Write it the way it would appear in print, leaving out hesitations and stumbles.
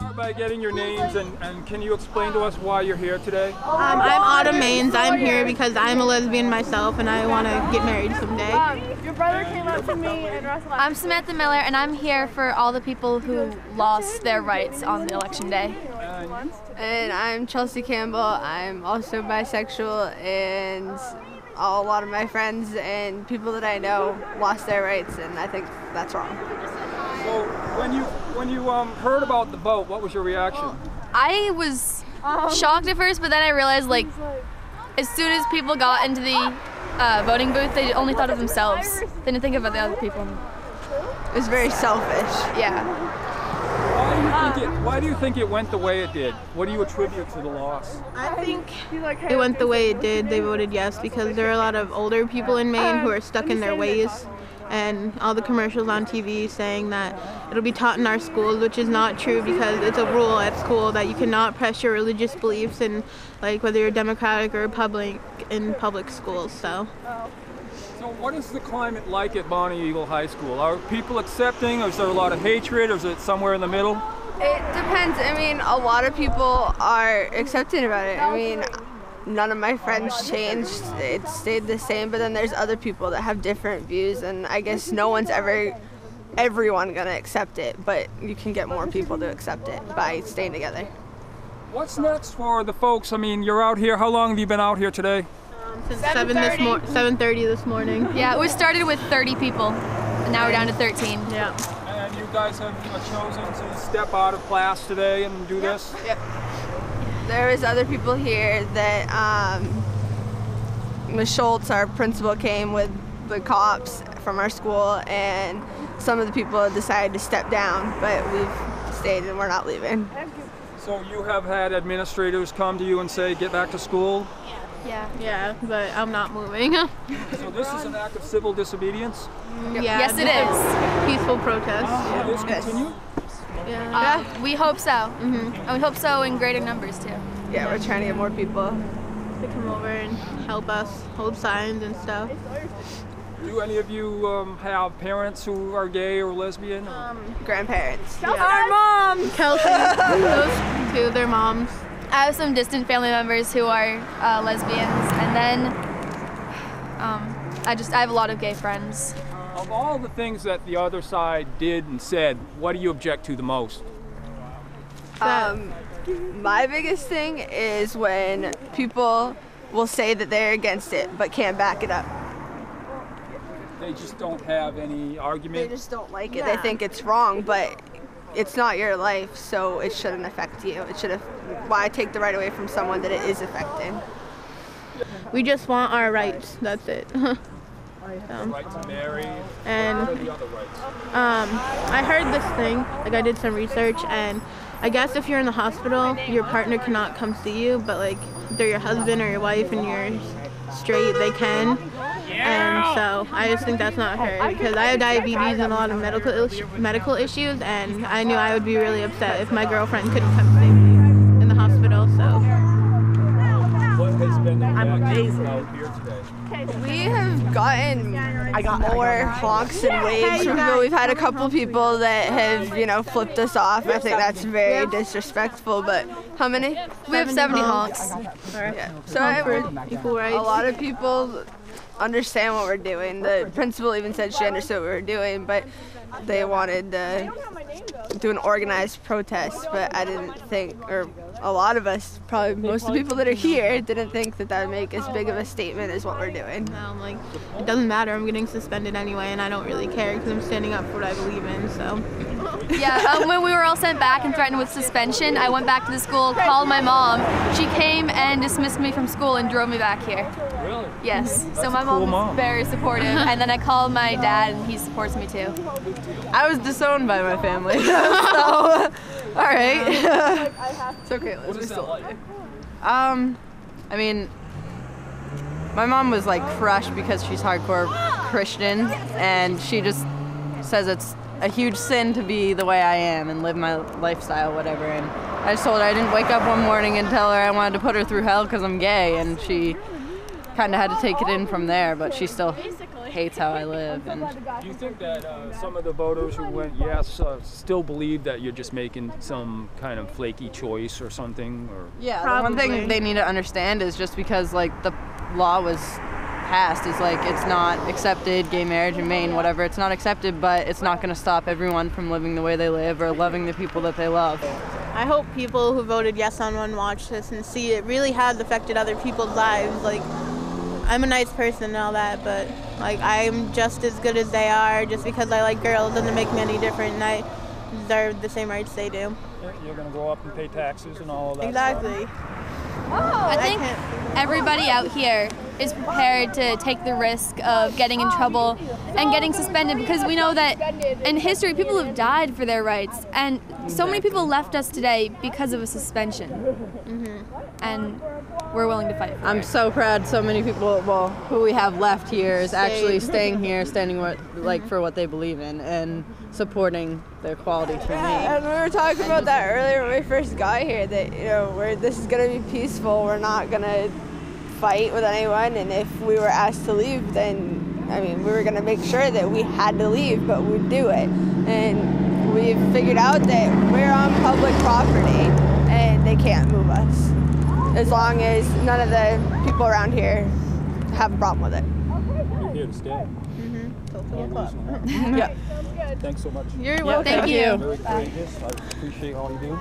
start by getting your names and can you explain to us why you're here today? I'm Autumn Maines. I'm here because I'm a lesbian myself and I want to get married someday. Your brother came up to me and Russell. I'm Samantha Miller and I'm here for all the people who lost their rights on the election day. And I'm Chelsea Campbell. I'm also bisexual, and a lot of my friends and people that I know lost their rights, and I think that's wrong. So when you heard about the vote, what was your reaction? I was shocked at first, but then I realized, like, as soon as people got into the voting booth, they only thought of themselves. They didn't think about the other people. It was very selfish. Yeah. Why do you think it went the way it did? What do you attribute to the loss? I think it went the way it did. They voted yes because there are a lot of older people in Maine who are stuck in their ways, and all the commercials on TV saying that it'll be taught in our schools, which is not true because it's a rule at school that you cannot press your religious beliefs in, like, whether you're Democratic or Republican in public schools. So what is the climate like at Bonnie Eagle High School? Are people accepting, or is there a lot of hatred, or is it somewhere in the middle? It depends. I mean, a lot of people are accepting about it. I mean, none of my friends changed. It stayed the same, but then there's other people that have different views, and I guess no one's everyone gonna accept it, but you can get more people to accept it by staying together. What's next for the folks? I mean, you're out here. How long have you been out here today? Since 7:30 this morning. Yeah, we started with 30 people, and now we're down to 13. Yeah. And you guys have chosen to step out of class today and do this? Yep. There was other people here that Ms. Schultz, our principal, came with the cops from our school, and some of the people decided to step down, but we've stayed and we're not leaving. So you have had administrators come to you and say, get back to school? Yeah, but I'm not moving. So this is an act of civil disobedience? Yeah, yes, it is. Peaceful protest. Will this continue? Yeah. We hope so. And we hope so in greater numbers, too. Yeah, we're trying to get more people to come over and help us hold signs and stuff. Do any of you have parents who are gay or lesbian? Grandparents. Yeah. Our mom! Kelsey. Those two, their moms. I have some distant family members who are lesbians, and then I have a lot of gay friends. Of all the things that the other side did and said, what do you object to the most? My biggest thing is when people will say that they're against it but can't back it up. They just don't have any argument? They just don't like it. They think it's wrong, but it's not your life, so it shouldn't affect you. Why take the right away from someone that it is affecting? We just want our rights, that's it. The right to marry, and what are the other rights? I heard this thing, like I did some research, and I guess if you're in the hospital, your partner cannot come see you, but like if they're your husband or your wife and you're straight, they can. And so I just think that's not fair because I have diabetes and a lot of medical issues, and I knew I would be really upset if my girlfriend couldn't come see me in the hospital. So what has been the reaction out here today? We have gotten more honks and waves from people. We've had a couple people that have, flipped us off. I think that's very disrespectful, but how many? We have 70 honks. Yeah. So equal rights. A lot of people understand what we're doing. The principal even said she understood what we were doing, but they wanted to do an organized protest, but I didn't think, or a lot of us, probably most of the people that are here, didn't think that that would make as big of a statement as what we're doing. No, I'm like, it doesn't matter, I'm getting suspended anyway, and I don't really care because I'm standing up for what I believe in, so. Yeah, when we were all sent back and threatened with suspension, I went back to the school, called my mom. She came and dismissed me from school and drove me back here. Really? Yes. That's so my cool mom was very supportive, and then I called my dad, and he supports me too. I was disowned by my family, so all right. It's okay. What is that like? I mean, my mom was like crushed because she's hardcore Christian, and she just says it's a huge sin to be the way I am and live my lifestyle, whatever. And I just told her I didn't wake up one morning and tell her I wanted to put her through hell because I'm gay, and she kind of had to take it in from there, but she still hates how I live. And Do you think that some of the voters who went yes still believe that you're just making some kind of flaky choice or something? Or yeah, the one thing they need to understand is just because like the law was passed is like it's not accepted, gay marriage in Maine, whatever, it's not accepted, but it's not going to stop everyone from living the way they live or loving the people that they love. I hope people who voted yes on one watch this and see it really has affected other people's lives. Like, I'm a nice person and all that, but like I'm just as good as they are. Just because I like girls doesn't make me any different, and I deserve the same rights they do. you're going to go up and pay taxes and all of that Exactly. I think everybody out here is prepared to take the risk of getting in trouble and getting suspended, because we know that in history people have died for their rights, and so many people left us today because of a suspension. And we're willing to fight for I'm it. so proud so many people, well, who we have left here is actually staying here, standing like for what they believe in and supporting the equality to me. And we were talking about that earlier when we first got here, that this is gonna be peaceful. We're not gonna fight with anyone, and if we were asked to leave, then we were gonna make sure that we had to leave, but we'd do it. And we've figured out that we're on public property, and they can't move us as long as none of the people around here have a problem with it. You're here to stay. Yeah. Thanks so much. You're welcome. Thank you. Very courageous. I appreciate all you do.